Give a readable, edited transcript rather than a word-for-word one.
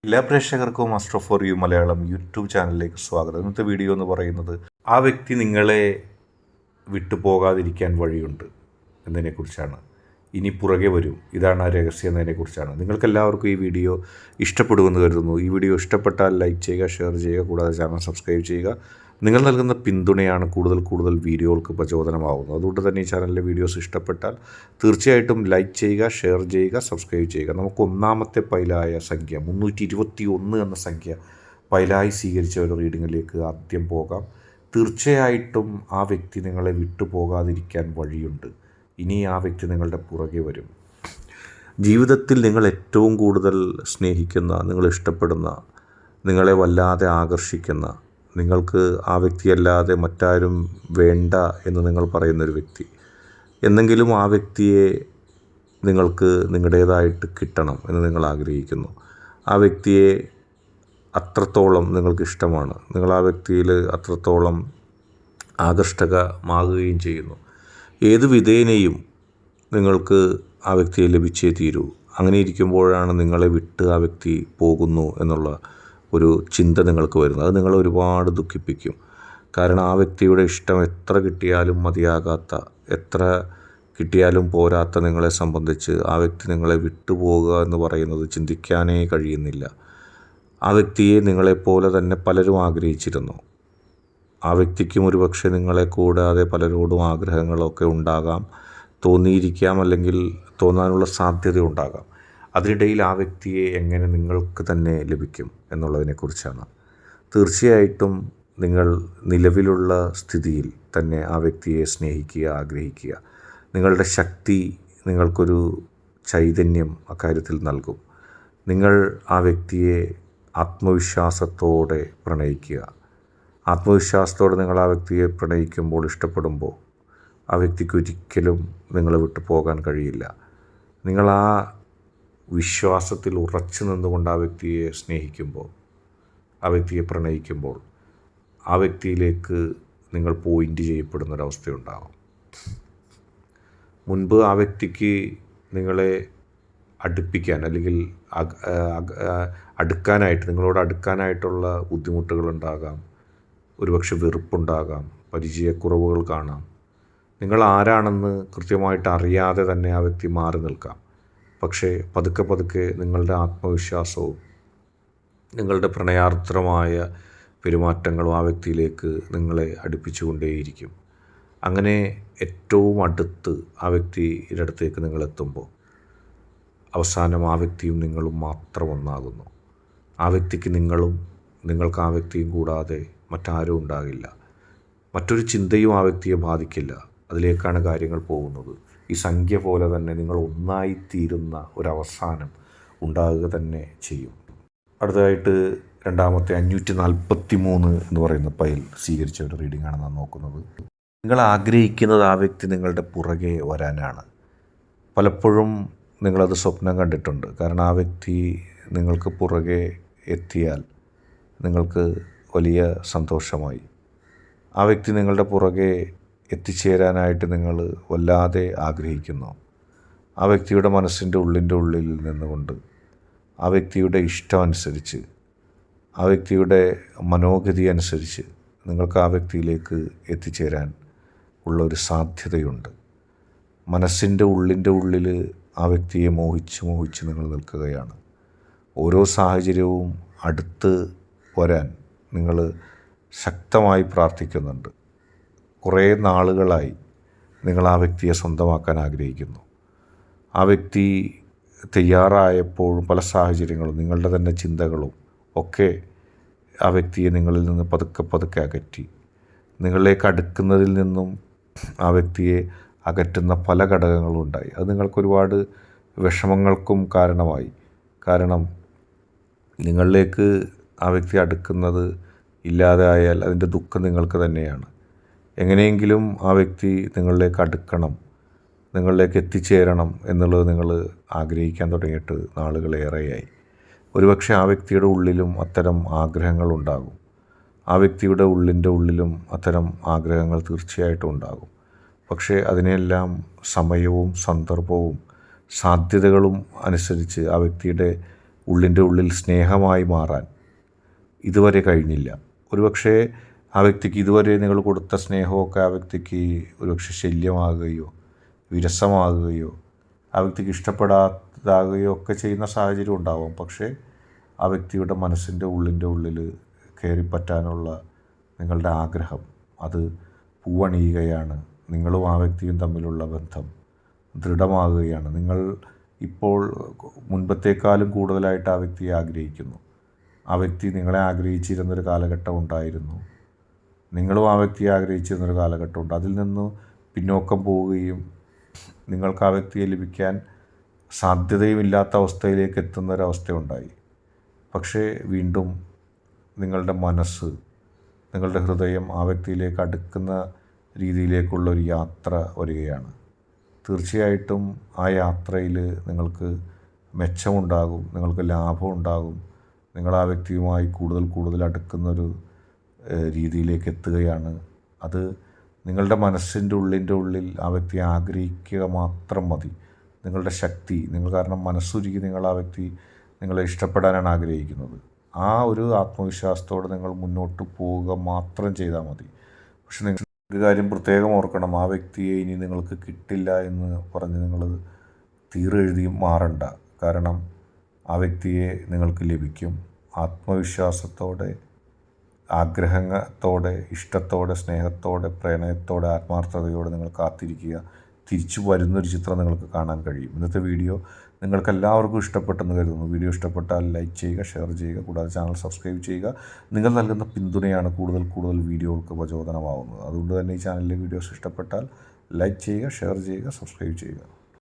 എല്ലാ പ്രേക്ഷകർക്കും master for you Malayalam YouTube ചാനലിലേക്ക് സ്വാഗതം. ഇന്നത്തെ വീഡിയോ എന്ന് പറയുന്നത് ആ വ്യക്തി നിങ്ങളെ വിട്ടുപോകാതിരിക്കാൻ വഴിയുണ്ട് എന്നതിനെക്കുറിച്ചാണ്. ഇനി പുറകെ വരും, ഇതാണ് ആ രഹസ്യം എന്നതിനെക്കുറിച്ചാണ്. നിങ്ങൾക്കെല്ലാവർക്കും ഈ വീഡിയോ ഇഷ്ടപ്പെടുമെന്ന് കരുതുന്നു. ഈ വീഡിയോ ഇഷ്ടപ്പെട്ടാൽ ലൈക്ക് ചെയ്യുക, ഷെയർ ചെയ്യുക, കൂടാതെ ചാനൽ സബ്സ്ക്രൈബ് ചെയ്യുക. നിങ്ങൾ നൽകുന്ന പിന്തുണയാണ് കൂടുതൽ വീഡിയോകൾക്ക് പ്രചോദനമാകുന്നത്. അതുകൊണ്ട് തന്നെ ഈ ചാനലിലെ വീഡിയോസ് ഇഷ്ടപ്പെട്ടാൽ തീർച്ചയായിട്ടും ലൈക്ക് ചെയ്യുക, ഷെയർ ചെയ്യുക, സബ്സ്ക്രൈബ് ചെയ്യുക. നമുക്ക് ഒന്നാമത്തെ പൈലായ സംഖ്യ 321 എന്ന സംഖ്യ പൈലായി സ്വീകരിച്ച ഒരു റീഡിങ്ങിലേക്ക് ആദ്യം പോകാം. തീർച്ചയായിട്ടും ആ വ്യക്തി നിങ്ങളെ വിട്ടുപോകാതിരിക്കാൻ വഴിയുണ്ട്. ഇനി ആ വ്യക്തി നിങ്ങളുടെ പുറകെ വരും. ജീവിതത്തിൽ നിങ്ങൾ ഏറ്റവും കൂടുതൽ സ്നേഹിക്കുന്ന, നിങ്ങൾ ഇഷ്ടപ്പെടുന്ന, നിങ്ങളെ വല്ലാതെ ആകർഷിക്കുന്ന, നിങ്ങൾക്ക് ആ വ്യക്തിയല്ലാതെ മറ്റാരും വേണ്ട എന്ന് നിങ്ങൾ പറയുന്നൊരു വ്യക്തി, എന്നെങ്കിലും ആ വ്യക്തിയെ നിങ്ങൾക്ക് നിങ്ങളുടേതായിട്ട് കിട്ടണം എന്ന് നിങ്ങൾ ആഗ്രഹിക്കുന്നു. ആ വ്യക്തിയെ അത്രത്തോളം നിങ്ങൾക്ക് ഇഷ്ടമാണ്. നിങ്ങൾ ആ വ്യക്തിയിൽ അത്രത്തോളം ആകർഷകമാകുകയും ചെയ്യുന്നു. ഏത് വിധേനയും നിങ്ങൾക്ക് ആ വ്യക്തിയെ ലഭിച്ചേ തീരൂ. അങ്ങനെ ഇരിക്കുമ്പോഴാണ് നിങ്ങളെ വിട്ട് ആ വ്യക്തി പോകുന്നു എന്നുള്ള ഒരു ചിന്ത നിങ്ങൾക്ക് വരുന്നത്. അത് നിങ്ങളെ ഒരുപാട് ദുഃഖിപ്പിക്കും. കാരണം ആ വ്യക്തിയുടെ ഇഷ്ടം എത്ര കിട്ടിയാലും മതിയാകാത്ത, എത്ര കിട്ടിയാലും പോരാത്ത നിങ്ങളെ സംബന്ധിച്ച് ആ വ്യക്തി നിങ്ങളെ വിട്ടുപോകുക എന്ന് പറയുന്നത് ചിന്തിക്കാനേ കഴിയുന്നില്ല. ആ വ്യക്തിയെ നിങ്ങളെപ്പോലെ തന്നെ പലരും ആഗ്രഹിച്ചിരുന്നു. ആ വ്യക്തിക്കും ഒരുപക്ഷെ നിങ്ങളെ കൂടാതെ പലരോടും ആഗ്രഹങ്ങളൊക്കെ ഉണ്ടാകാം, തോന്നിയിരിക്കാം, അല്ലെങ്കിൽ തോന്നാനുള്ള സാധ്യത ഉണ്ടാകാം. അതിനിടയിൽ ആ വ്യക്തിയെ എങ്ങനെ നിങ്ങൾക്ക് തന്നെ ലഭിക്കും എന്നുള്ളതിനെക്കുറിച്ചാണ്. തീർച്ചയായിട്ടും നിങ്ങൾ നിലവിലുള്ള സ്ഥിതിയിൽ തന്നെ ആ വ്യക്തിയെ സ്നേഹിക്കുക, ആഗ്രഹിക്കുക. നിങ്ങളുടെ ശക്തി നിങ്ങൾക്കൊരു ചൈതന്യം അക്കാര്യത്തിൽ നൽകും. നിങ്ങൾ ആ വ്യക്തിയെ ആത്മവിശ്വാസത്തോടെ പ്രണയിക്കുക. ആത്മവിശ്വാസത്തോടെ നിങ്ങൾ ആ വ്യക്തിയെ പ്രണയിക്കുമ്പോൾ, ഇഷ്ടപ്പെടുമ്പോൾ ആ വ്യക്തിക്ക് ഒരിക്കലും നിങ്ങളെ വിട്ടു പോകാൻ കഴിയില്ല. നിങ്ങൾ ആ വിശ്വാസത്തിൽ ഉറച്ചു നിന്നുകൊണ്ട് ആ വ്യക്തിയെ സ്നേഹിക്കുമ്പോൾ, ആ വ്യക്തിയെ പ്രണയിക്കുമ്പോൾ, ആ വ്യക്തിയിലേക്ക് നിങ്ങൾ പോയിൻ്റ് ചെയ്യപ്പെടുന്നൊരവസ്ഥയുണ്ടാകും. മുൻപ് ആ വ്യക്തിക്ക് നിങ്ങളെ അടുപ്പിക്കാൻ, അല്ലെങ്കിൽ അടുക്കാനായിട്ട്, നിങ്ങളോട് അടുക്കാനായിട്ടുള്ള ബുദ്ധിമുട്ടുകളുണ്ടാകാം, ഒരുപക്ഷെ വെറുപ്പുണ്ടാകാം, പരിചയക്കുറവുകൾ കാണാം. നിങ്ങൾ ആരാണെന്ന് കൃത്യമായിട്ട് അറിയാതെ തന്നെ ആ വ്യക്തി മാറി നിൽക്കാം. പക്ഷേ പതുക്കെ നിങ്ങളുടെ ആത്മവിശ്വാസവും നിങ്ങളുടെ പ്രണയാർദ്രമായ പെരുമാറ്റങ്ങളും ആ വ്യക്തിയിലേക്ക് നിങ്ങളെ അടുപ്പിച്ചുകൊണ്ടേയിരിക്കും. അങ്ങനെ ഏറ്റവും അടുത്ത് ആ വ്യക്തിയുടെ അടുത്തേക്ക് നിങ്ങളെത്തുമ്പോൾ അവസാനം ആ വ്യക്തിയും നിങ്ങളും മാത്രം ഒന്നാകുന്നു. ആ വ്യക്തിക്ക് നിങ്ങളും, നിങ്ങൾക്ക് ആ വ്യക്തിയും കൂടാതെ മറ്റാരും ഉണ്ടാകില്ല. മറ്റൊരു ചിന്തയും ആ വ്യക്തിയെ ബാധിക്കില്ല. അതിലേക്കാണ് കാര്യങ്ങൾ പോകുന്നത്. ഈ സംഖ്യ പോലെ തന്നെ നിങ്ങൾ ഒന്നായിത്തീരുന്ന ഒരവസാനം ഉണ്ടാകുക തന്നെ ചെയ്യും. അടുത്തതായിട്ട് രണ്ടാമത്തെ 543 എന്ന് പറയുന്ന പൈൽ സ്വീകരിച്ച ഒരു റീഡിംഗാണ് നാം നോക്കുന്നത്. നിങ്ങൾ ആഗ്രഹിക്കുന്നത് ആ വ്യക്തി നിങ്ങളുടെ പുറകെ വരാനാണ്. പലപ്പോഴും നിങ്ങളത് സ്വപ്നം കണ്ടിട്ടുണ്ട്. കാരണം ആ വ്യക്തി നിങ്ങൾക്ക് പുറകെ എത്തിയാൽ നിങ്ങൾക്ക് വലിയ സന്തോഷമായി. ആ വ്യക്തി നിങ്ങളുടെ പുറകെ എത്തിച്ചേരാനായിട്ട് നിങ്ങൾ വല്ലാതെ ആഗ്രഹിക്കുന്നു. ആ വ്യക്തിയുടെ മനസ്സിൻ്റെ ഉള്ളിൽ നിന്നുകൊണ്ട്, ആ വ്യക്തിയുടെ ഇഷ്ടമനുസരിച്ച്, ആ വ്യക്തിയുടെ മനോഗതി അനുസരിച്ച് നിങ്ങൾക്ക് ആ വ്യക്തിയിലേക്ക് എത്തിച്ചേരാൻ ഉള്ള ഒരു സാധ്യതയുണ്ട്. മനസ്സിൻ്റെ ഉള്ളിൽ ആ വ്യക്തിയെ മോഹിച്ച് നിങ്ങൾ നിൽക്കുകയാണ്. ഓരോ സാഹചര്യവും അടുത്ത് വരാൻ നിങ്ങൾ ശക്തമായി പ്രാർത്ഥിക്കുന്നുണ്ട്. കുറേ നാളുകളായി നിങ്ങൾ ആ വ്യക്തിയെ സ്വന്തമാക്കാൻ ആഗ്രഹിക്കുന്നു. ആ വ്യക്തി തയ്യാറായപ്പോഴും പല സാഹചര്യങ്ങളും, നിങ്ങളുടെ തന്നെ ചിന്തകളും ഒക്കെ ആ വ്യക്തിയെ നിങ്ങളിൽ നിന്ന് പതുക്കെ അകറ്റി. നിങ്ങളിലേക്ക് അടുക്കുന്നതിൽ നിന്നും ആ വ്യക്തിയെ അകറ്റുന്ന പല ഘടകങ്ങളും ഉണ്ടായി. അത് നിങ്ങൾക്കൊരുപാട് വിഷമങ്ങൾക്കും കാരണമായി. കാരണം നിങ്ങളിലേക്ക് ആ വ്യക്തി അടുക്കുന്നത് ഇല്ലാതെ ആയാൽ അതിൻ്റെ ദുഃഖം നിങ്ങൾക്ക് തന്നെയാണ്. എങ്ങനെയെങ്കിലും ആ വ്യക്തി നിങ്ങളിലേക്ക് അടുക്കണം, നിങ്ങളിലേക്ക് എത്തിച്ചേരണം എന്നുള്ളത് നിങ്ങൾ ആഗ്രഹിക്കാൻ തുടങ്ങിയിട്ട് നാളുകളേറെയായി. ഒരുപക്ഷെ ആ വ്യക്തിയുടെ ഉള്ളിലും അത്തരം ആഗ്രഹങ്ങളുണ്ടാകും. ആ വ്യക്തിയുടെ ഉള്ളിലും അത്തരം ആഗ്രഹങ്ങൾ തീർച്ചയായിട്ടും ഉണ്ടാകും. പക്ഷേ അതിനെല്ലാം സമയവും സന്ദർഭവും സാധ്യതകളും അനുസരിച്ച് ആ വ്യക്തിയുടെ ഉള്ളിൻ്റെ ഉള്ളിൽ സ്നേഹമായി മാറാൻ ഇതുവരെ കഴിഞ്ഞില്ല. ഒരുപക്ഷേ ആ വ്യക്തിക്ക് ഇതുവരെ നിങ്ങൾ കൊടുത്ത സ്നേഹമൊക്കെ ആ വ്യക്തിക്ക് ഒരുപക്ഷെ ശല്യമാകുകയോ വിരസമാകുകയോ ആ വ്യക്തിക്ക് ഇഷ്ടപ്പെടാതാകുകയോ ഒക്കെ ചെയ്യുന്ന സാഹചര്യം ഉണ്ടാവാം. പക്ഷേ ആ വ്യക്തിയുടെ മനസ്സിൻ്റെ ഉള്ളിൻ്റെ ഉള്ളിൽ കയറിപ്പറ്റാനുള്ള നിങ്ങളുടെ ആഗ്രഹം അത് പൂവണിയുകയാണ്. നിങ്ങളും ആ വ്യക്തിയും തമ്മിലുള്ള ബന്ധം ദൃഢമാകുകയാണ്. നിങ്ങൾ ഇപ്പോൾ മുൻപത്തേക്കാളും കൂടുതലായിട്ട് ആ വ്യക്തിയെ ആഗ്രഹിക്കുന്നു. ആ വ്യക്തി നിങ്ങളെ ആഗ്രഹിച്ചിരുന്നൊരു കാലഘട്ടം ഉണ്ടായിരുന്നു. നിങ്ങളും ആ വ്യക്തിയെ ആഗ്രഹിച്ചിരുന്നൊരു കാലഘട്ടമുണ്ട്. അതിൽ നിന്ന് പിന്നോക്കം പോവുകയും നിങ്ങൾക്ക് ആ വ്യക്തിയെ ലഭിക്കാൻ സാധ്യതയുമില്ലാത്ത അവസ്ഥയിലേക്ക് എത്തുന്നൊരവസ്ഥയുണ്ടായി. പക്ഷേ വീണ്ടും നിങ്ങളുടെ മനസ്സ്, നിങ്ങളുടെ ഹൃദയം ആ വ്യക്തിയിലേക്ക് അടുക്കുന്ന രീതിയിലേക്കുള്ളൊരു യാത്ര വരികയാണ്. തീർച്ചയായിട്ടും ആ യാത്രയിൽ നിങ്ങൾക്ക് മെച്ചമുണ്ടാകും, നിങ്ങൾക്ക് ലാഭമുണ്ടാകും. നിങ്ങൾ ആ വ്യക്തിയുമായി കൂടുതൽ കൂടുതൽ അടുക്കുന്നൊരു രീതിയിലേക്ക് എത്തുകയാണ്. അത് നിങ്ങളുടെ മനസ്സിൻ്റെ ഉള്ളിൻ്റെ ഉള്ളിൽ ആ വ്യക്തിയെ ആഗ്രഹിക്കുക മാത്രം മതി. നിങ്ങളുടെ ശക്തി, കാരണം മനസ്സുരുകി നിങ്ങൾ ആ വ്യക്തി നിങ്ങളെ ഇഷ്ടപ്പെടാനാണ് ആഗ്രഹിക്കുന്നത്. ആ ഒരു ആത്മവിശ്വാസത്തോടെ നിങ്ങൾ മുന്നോട്ട് പോവുക മാത്രം ചെയ്താൽ മതി. പക്ഷെ നിങ്ങൾ ഒരു കാര്യം പ്രത്യേകം ഓർക്കണം, ആ വ്യക്തിയെ ഇനി നിങ്ങൾക്ക് കിട്ടില്ല എന്ന് പറഞ്ഞ് നിങ്ങൾ തീരെഴുതി മാറണ്ട. കാരണം ആ വ്യക്തിയെ നിങ്ങൾക്ക് ലഭിക്കും. ആത്മവിശ്വാസത്തോടെ, ആഗ്രഹത്തോടെ, ഇഷ്ടത്തോടെ, സ്നേഹത്തോടെ, പ്രണയത്തോടെ, ആത്മാർത്ഥതയോടെ നിങ്ങൾ കാത്തിരിക്കുക. തിരിച്ചു വരുന്നൊരു ചിത്രം നിങ്ങൾക്ക് കാണാൻ കഴിയും. ഇന്നത്തെ വീഡിയോ നിങ്ങൾക്കെല്ലാവർക്കും ഇഷ്ടപ്പെട്ടെന്ന് കരുതുന്നു. വീഡിയോ ഇഷ്ടപ്പെട്ടാൽ ലൈക്ക് ചെയ്യുക, ഷെയർ ചെയ്യുക, കൂടാതെ ചാനൽ സബ്സ്ക്രൈബ് ചെയ്യുക. നിങ്ങൾ നൽകുന്ന പിന്തുണയാണ് കൂടുതൽ കൂടുതൽ വീഡിയോകൾക്ക് പ്രചോദനമാവുന്നത്. അതുകൊണ്ട് തന്നെ ഈ ചാനലിലെ വീഡിയോസ് ഇഷ്ടപ്പെട്ടാൽ ലൈക്ക് ചെയ്യുക, ഷെയർ ചെയ്യുക, സബ്സ്ക്രൈബ് ചെയ്യുക.